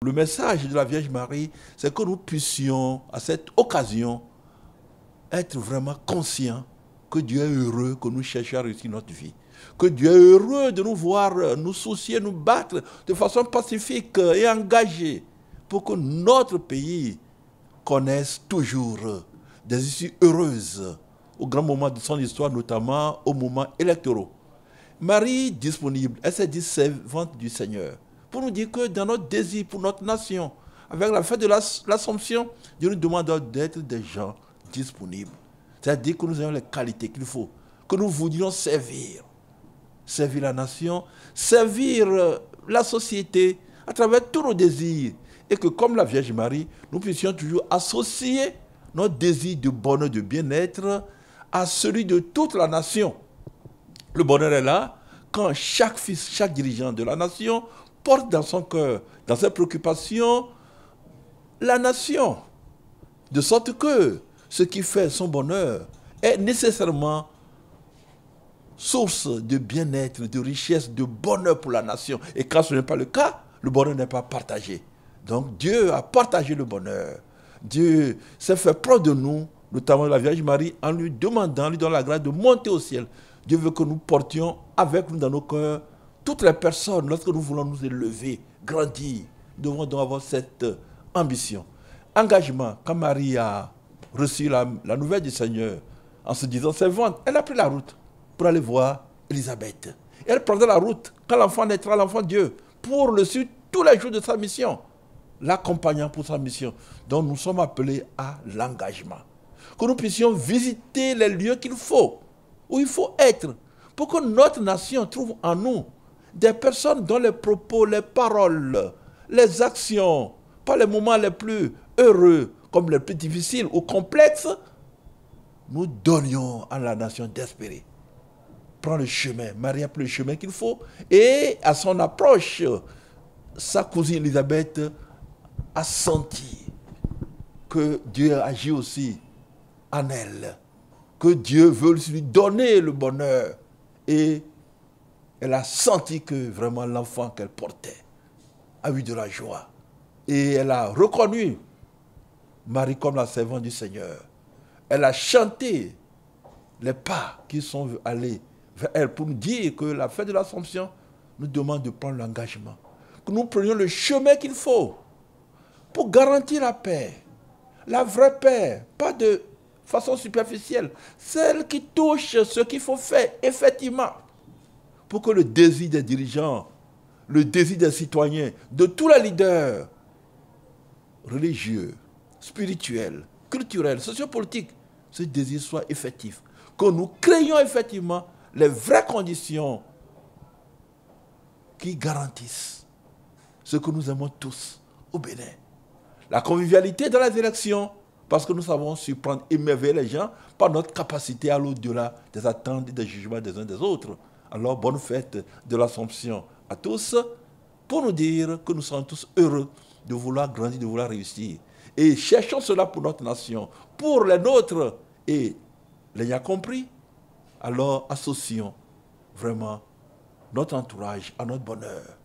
Le message de la Vierge Marie, c'est que nous puissions, à cette occasion, être vraiment conscients que Dieu est heureux que nous cherchions à réussir notre vie. Que Dieu est heureux de nous voir, nous soucier, nous battre de façon pacifique et engagée pour que notre pays connaisse toujours des issues heureuses au grand moment de son histoire, notamment au moment électoraux. Marie disponible, elle s'est dit servante du Seigneur, pour nous dire que dans notre désir pour notre nation, avec la fête de l'Assomption, Dieu nous demande d'être des gens disponibles. C'est-à-dire que nous ayons les qualités qu'il faut, que nous voulions servir. Servir la nation, servir la société à travers tous nos désirs. Et que comme la Vierge Marie, nous puissions toujours associer notre désir de bonheur, de bien-être à celui de toute la nation. Le bonheur est là quand chaque fils, chaque dirigeant de la nation porte dans son cœur, dans ses préoccupations, la nation. De sorte que ce qui fait son bonheur est nécessairement source de bien-être, de richesse, de bonheur pour la nation. Et quand ce n'est pas le cas, le bonheur n'est pas partagé. Donc Dieu a partagé le bonheur. Dieu s'est fait preuve de nous, notamment la Vierge Marie, en lui demandant, lui donnant la grâce de monter au ciel. Dieu veut que nous portions avec nous dans nos cœurs toutes les personnes, lorsque nous voulons nous élever, grandir. Nous devons donc avoir cette ambition. Engagement, quand Marie a reçu la nouvelle du Seigneur, en se disant servante, elle a pris la route pour aller voir Élisabeth. Elle prendra la route quand l'enfant naîtra, l'enfant Dieu, pour le suivre tous les jours de sa mission, l'accompagnant pour sa mission. Donc nous sommes appelés à l'engagement. Que nous puissions visiter les lieux qu'il faut, où il faut être, pour que notre nation trouve en nous des personnes dont les propos, les paroles, les actions, pas les moments les plus heureux, comme les plus difficiles ou complexes, nous donnions à la nation d'espérer. Prends le chemin, Marie a pris le chemin qu'il faut, et à son approche, sa cousine Élisabeth a senti que Dieu agit aussi en elle, que Dieu veut lui donner le bonheur, et elle a senti que vraiment l'enfant qu'elle portait a eu de la joie. Et elle a reconnu Marie comme la servante du Seigneur. Elle a chanté les pas qui sont allés vers elle pour nous dire que la fête de l'Assomption nous demande de prendre l'engagement. Que nous prenions le chemin qu'il faut pour garantir la paix. La vraie paix, pas de façon superficielle. Celle qui touche ce qu'il faut faire effectivement pour que le désir des dirigeants, le désir des citoyens, de tous les leaders religieux, spirituels, culturels, sociopolitiques, ce désir soit effectif. Que nous créions effectivement les vraies conditions qui garantissent ce que nous aimons tous au Bénin. La convivialité dans les élections, parce que nous savons surprendre, émerveiller les gens par notre capacité à aller au-delà des attentes et des jugements des uns des autres. Alors, bonne fête de l'Assomption à tous, pour nous dire que nous sommes tous heureux de vouloir grandir, de vouloir réussir. Et cherchons cela pour notre nation, pour les nôtres. Et l'ayant compris, alors associons vraiment notre entourage à notre bonheur.